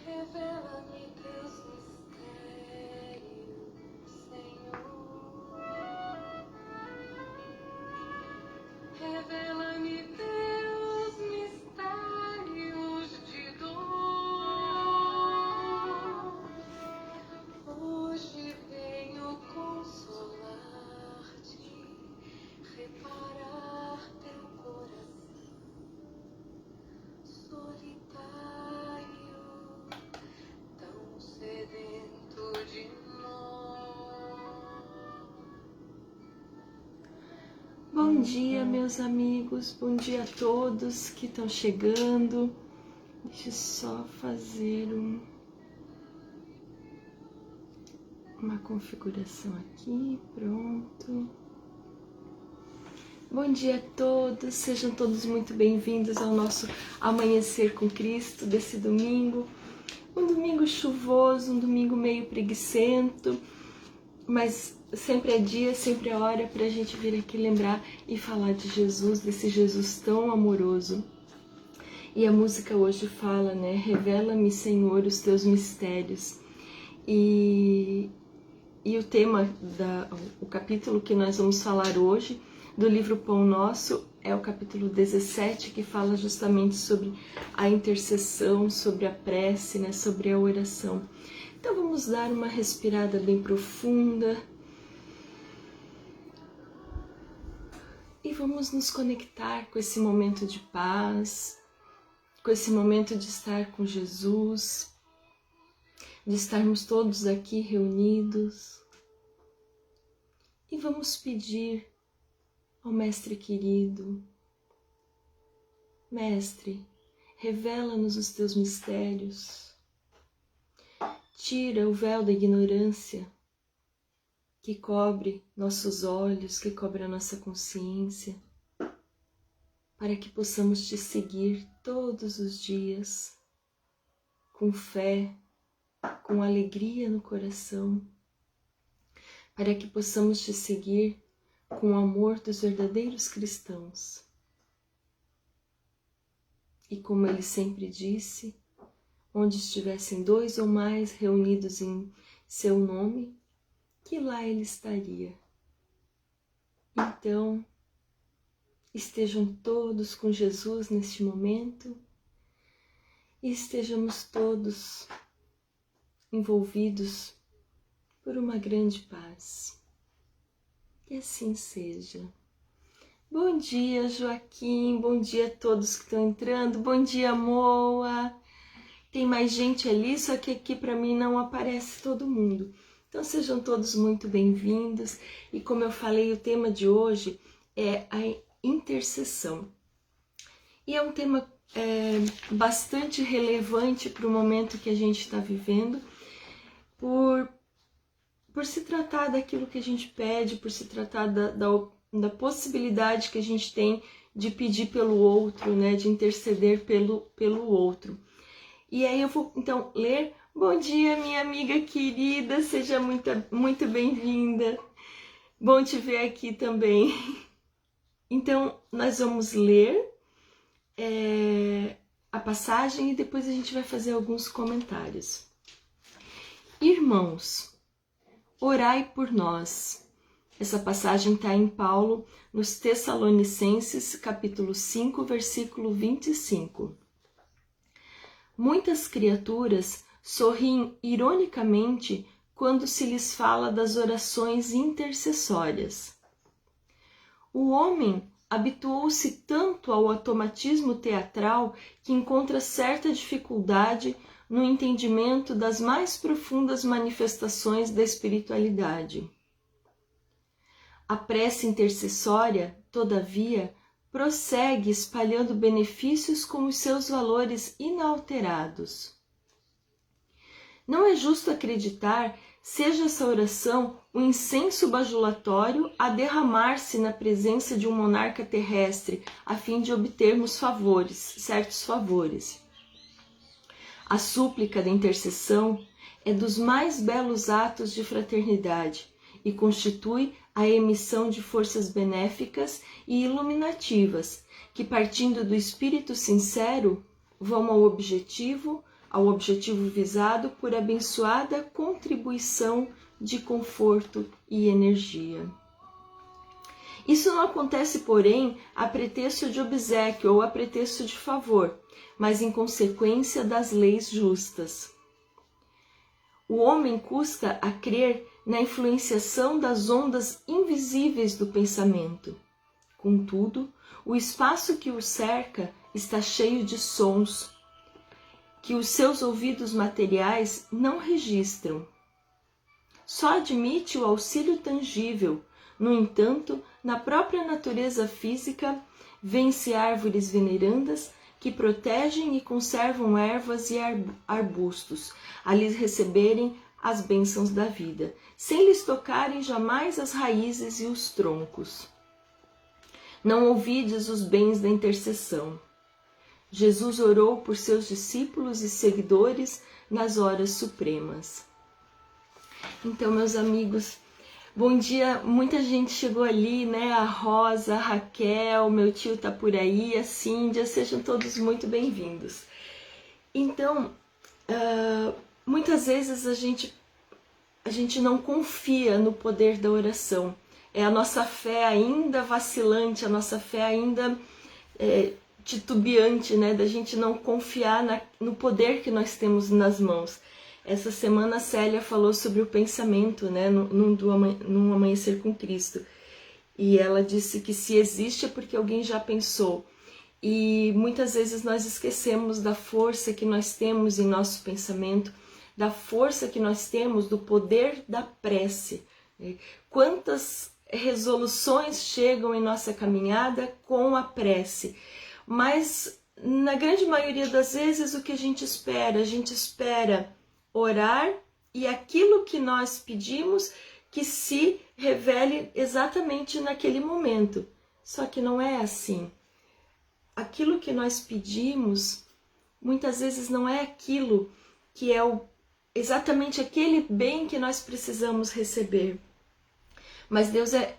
Revela-me teus mistérios, Senhor. Revela-me teus mistérios de dor. Hoje venho consolar-te, reparar teu coração solitário, tão sedento de amor. Bom dia, meus amigos, bom dia a todos que estão chegando. Deixa eu só fazer uma configuração aqui, pronto. Bom dia a todos, sejam todos muito bem-vindos ao nosso Amanhecer com Cristo desse domingo. Um domingo chuvoso, um domingo meio preguiçento, mas sempre é dia, sempre é hora para a gente vir aqui lembrar e falar de Jesus, desse Jesus tão amoroso. E a música hoje fala, né? Revela-me, Senhor, os teus mistérios. E o tema, o capítulo que nós vamos falar hoje, do livro Pão Nosso, é o capítulo 17, que fala justamente sobre a intercessão, sobre a prece, né? Sobre a oração. Então vamos dar uma respirada bem profunda. E vamos nos conectar com esse momento de paz, com esse momento de estar com Jesus, de estarmos todos aqui reunidos. E vamos pedir ao Mestre querido: Mestre, revela-nos os teus mistérios, tira o véu da ignorância que cobre nossos olhos, que cobre a nossa consciência, para que possamos te seguir todos os dias, com fé, com alegria no coração, para que possamos te seguir com o amor dos verdadeiros cristãos. E como ele sempre disse, onde estivessem 2 ou mais reunidos em seu nome, que lá ele estaria. Então, estejam todos com Jesus neste momento e estejamos todos envolvidos por uma grande paz. Que assim seja. Bom dia, Joaquim, bom dia a todos que estão entrando, bom dia, Moa. Tem mais gente ali, só que aqui para mim não aparece todo mundo. Então sejam todos muito bem-vindos. E como eu falei, o tema de hoje é a intercessão. E é um tema bastante relevante para o momento que a gente está vivendo, por se tratar daquilo que a gente pede, por se tratar da possibilidade que a gente tem de pedir pelo outro, né, de interceder pelo outro. E aí eu vou então ler. Bom dia, minha amiga querida, seja muito bem-vinda. Bom te ver aqui também. Então, nós vamos ler a passagem e depois a gente vai fazer alguns comentários. Irmãos, orai por nós. Essa passagem está em Paulo, nos Tessalonicenses, capítulo 5, versículo 25. Muitas criaturas sorriem ironicamente quando se lhes fala das orações intercessórias. O homem habituou-se tanto ao automatismo teatral que encontra certa dificuldade no entendimento das mais profundas manifestações da espiritualidade. A prece intercessória, todavia, prossegue espalhando benefícios com os seus valores inalterados. Não é justo acreditar, seja essa oração um incenso bajulatório a derramar-se na presença de um monarca terrestre, a fim de obtermos favores, certos favores. A súplica da intercessão é dos mais belos atos de fraternidade e constitui a emissão de forças benéficas e iluminativas, que partindo do espírito sincero, vão ao objetivo visado por abençoada contribuição de conforto e energia. Isso não acontece, porém, a pretexto de obséquio ou a pretexto de favor, mas em consequência das leis justas. O homem custa a crer na influenciação das ondas invisíveis do pensamento. Contudo, o espaço que o cerca está cheio de sons que os seus ouvidos materiais não registram. Só admite o auxílio tangível. No entanto, na própria natureza física, vê-se árvores venerandas que protegem e conservam ervas e arbustos, a lhes receberem as bênçãos da vida, sem lhes tocarem jamais as raízes e os troncos. Não ouvides os bens da intercessão. Jesus orou por seus discípulos e seguidores nas horas supremas. Então, meus amigos, bom dia. Muita gente chegou ali, né? A Rosa, a Raquel, meu tio tá por aí, a Cíndia, sejam todos muito bem-vindos. Então, muitas vezes a gente não confia no poder da oração. É a nossa fé ainda vacilante, a nossa fé ainda titubeante, né, da gente não confiar no poder que nós temos nas mãos. Essa semana a Célia falou sobre o pensamento, né, num Amanhecer com Cristo. E ela disse que se existe é porque alguém já pensou. E muitas vezes nós esquecemos da força que nós temos em nosso pensamento, da força que nós temos, do poder da prece. Quantas resoluções chegam em nossa caminhada com a prece. Mas, na grande maioria das vezes, o que a gente espera orar e aquilo que nós pedimos que se revele exatamente naquele momento. Só que não é assim. Aquilo que nós pedimos, muitas vezes não é aquilo que é exatamente aquele bem que nós precisamos receber. Mas Deus é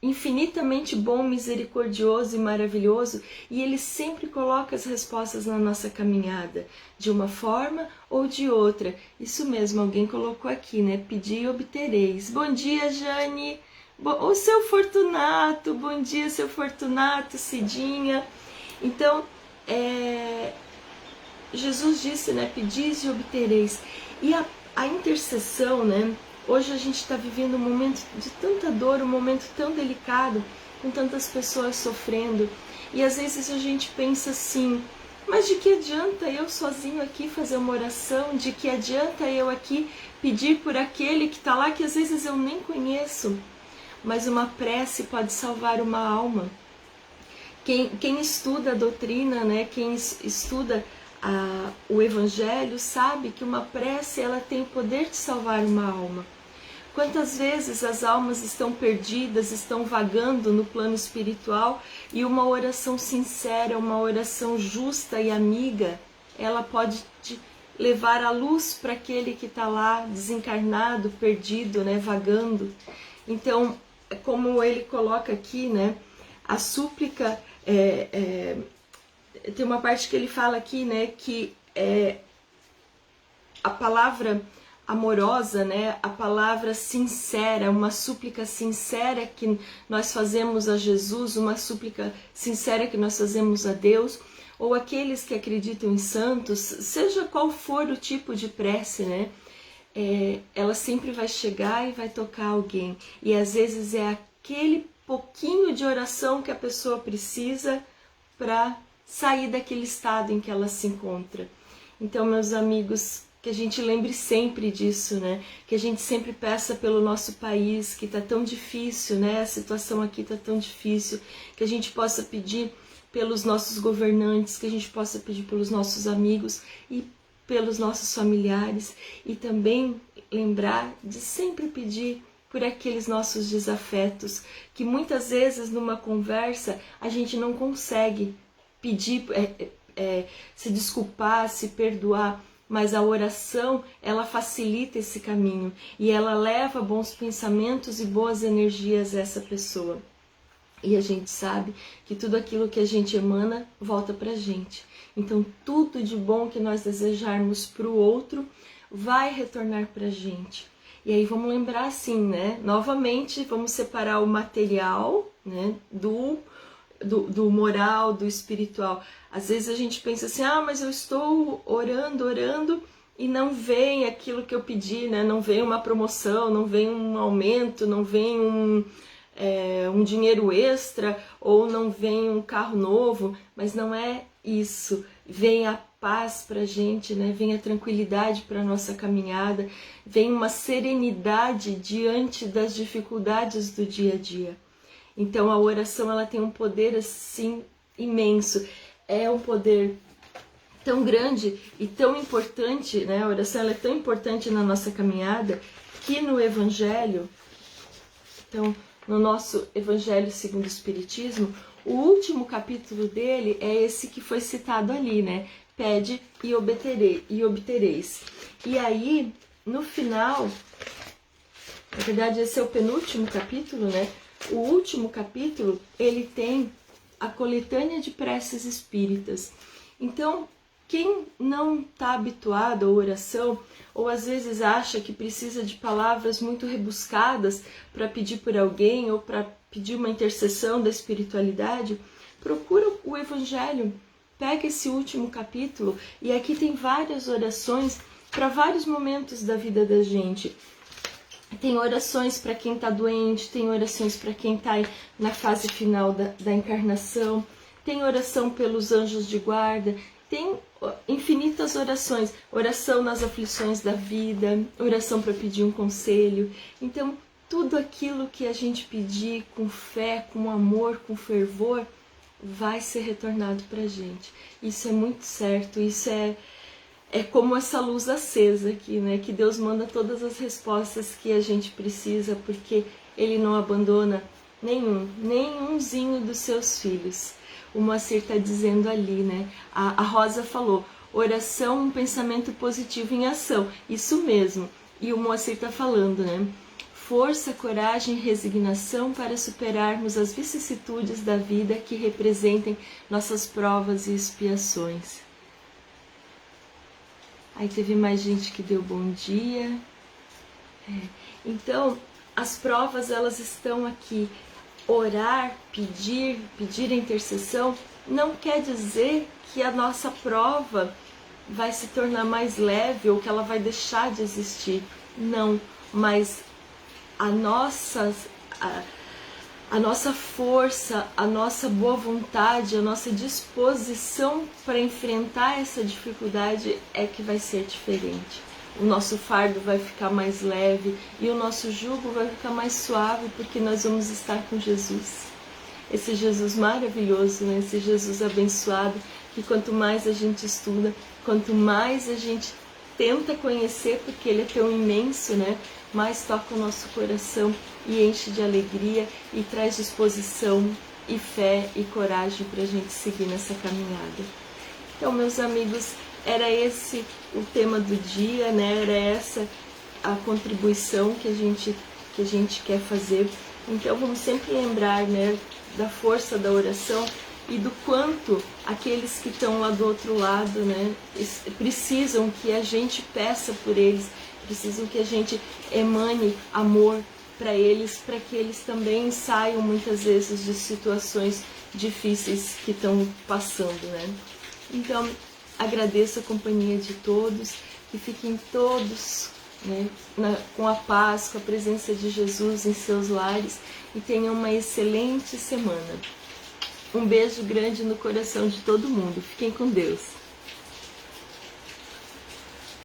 infinitamente bom, misericordioso e maravilhoso, e Ele sempre coloca as respostas na nossa caminhada, de uma forma ou de outra. Isso mesmo, alguém colocou aqui, né? Pedi e obtereis. Bom dia, Jane! O seu Fortunato! Bom dia, seu Fortunato, Cidinha! Então, Jesus disse, né? Pedis e obtereis. E a intercessão, né? Hoje a gente está vivendo um momento de tanta dor, um momento tão delicado, com tantas pessoas sofrendo. E às vezes a gente pensa assim, mas de que adianta eu sozinho aqui fazer uma oração? De que adianta eu aqui pedir por aquele que está lá, que às vezes eu nem conheço? Mas uma prece pode salvar uma alma. Quem estuda a doutrina, né? Quem estuda o Evangelho, sabe que uma prece ela tem o poder de salvar uma alma. Quantas vezes as almas estão perdidas, estão vagando no plano espiritual e uma oração sincera, uma oração justa e amiga, ela pode te levar a luz para aquele que está lá desencarnado, perdido, né, vagando. Então, como ele coloca aqui, né, a súplica, tem uma parte que ele fala aqui, né, que a palavra amorosa, né, a palavra sincera, uma súplica sincera que nós fazemos a Jesus, uma súplica sincera que nós fazemos a Deus, ou aqueles que acreditam em santos, seja qual for o tipo de prece, né, ela sempre vai chegar e vai tocar alguém. E às vezes é aquele pouquinho de oração que a pessoa precisa para sair daquele estado em que ela se encontra. Então, meus amigos, que a gente lembre sempre disso, né? Que a gente sempre peça pelo nosso país, que está tão difícil, né? A situação aqui está tão difícil, que a gente possa pedir pelos nossos governantes, que a gente possa pedir pelos nossos amigos e pelos nossos familiares e também lembrar de sempre pedir por aqueles nossos desafetos, que muitas vezes numa conversa a gente não consegue pedir, se desculpar, se perdoar, mas a oração, ela facilita esse caminho e ela leva bons pensamentos e boas energias a essa pessoa. E a gente sabe que tudo aquilo que a gente emana volta pra gente. Então tudo de bom que nós desejarmos pro outro vai retornar pra gente. E aí vamos lembrar assim, né? Novamente vamos separar o material, né, do moral, do espiritual. Às vezes a gente pensa assim, mas eu estou orando e não vem aquilo que eu pedi, né? Não vem uma promoção, não vem um aumento, não vem um dinheiro extra ou não vem um carro novo, mas não é isso. Vem a paz pra gente, né? Vem a tranquilidade para nossa caminhada, vem uma serenidade diante das dificuldades do dia a dia. Então a oração, ela tem um poder assim imenso, é um poder tão grande e tão importante, né? A oração, ela é tão importante na nossa caminhada que no Evangelho, então no nosso Evangelho segundo o Espiritismo, o último capítulo dele é esse que foi citado ali, né? Pede e obtereis. E aí, no final, na verdade esse é o penúltimo capítulo, né? O último capítulo, ele tem a coletânea de preces espíritas. Então, quem não está habituado à oração, ou às vezes acha que precisa de palavras muito rebuscadas para pedir por alguém, ou para pedir uma intercessão da espiritualidade, procura o Evangelho, pega esse último capítulo, e aqui tem várias orações para vários momentos da vida da gente. Tem orações para quem está doente, tem orações para quem está na fase final da encarnação, tem oração pelos anjos de guarda, tem infinitas orações, oração nas aflições da vida, oração para pedir um conselho. Então, tudo aquilo que a gente pedir com fé, com amor, com fervor, vai ser retornado para a gente. Isso é muito certo, isso é como essa luz acesa aqui, né? Que Deus manda todas as respostas que a gente precisa, porque Ele não abandona nenhumzinho dos seus filhos. O Moacir está dizendo ali, né? A Rosa falou, oração, um pensamento positivo em ação. Isso mesmo. E o Moacir está falando, né? Força, coragem e resignação para superarmos as vicissitudes da vida que representem nossas provas e expiações. Aí teve mais gente que deu bom dia. Então, as provas, elas estão aqui. Orar, pedir a intercessão, não quer dizer que a nossa prova vai se tornar mais leve ou que ela vai deixar de existir. Não, mas a nossa força, a nossa boa vontade, a nossa disposição para enfrentar essa dificuldade é que vai ser diferente. O nosso fardo vai ficar mais leve e o nosso jugo vai ficar mais suave, porque nós vamos estar com Jesus. Esse Jesus maravilhoso, né? Esse Jesus abençoado, que quanto mais a gente estuda, quanto mais a gente tenta conhecer, porque Ele é tão imenso, né? Mais toca o nosso coração e enche de alegria e traz disposição e fé e coragem para a gente seguir nessa caminhada. Então, meus amigos, era esse o tema do dia, né? Era essa a contribuição que a gente quer fazer. Então, vamos sempre lembrar, né, da força da oração e do quanto aqueles que estão lá do outro lado, né, precisam que a gente peça por eles, precisam que a gente emane amor para eles, para que eles também saiam muitas vezes de situações difíceis que estão passando, né? Então, agradeço a companhia de todos, que fiquem todos, né, com a paz, com a presença de Jesus em seus lares e tenham uma excelente semana. Um beijo grande no coração de todo mundo. Fiquem com Deus.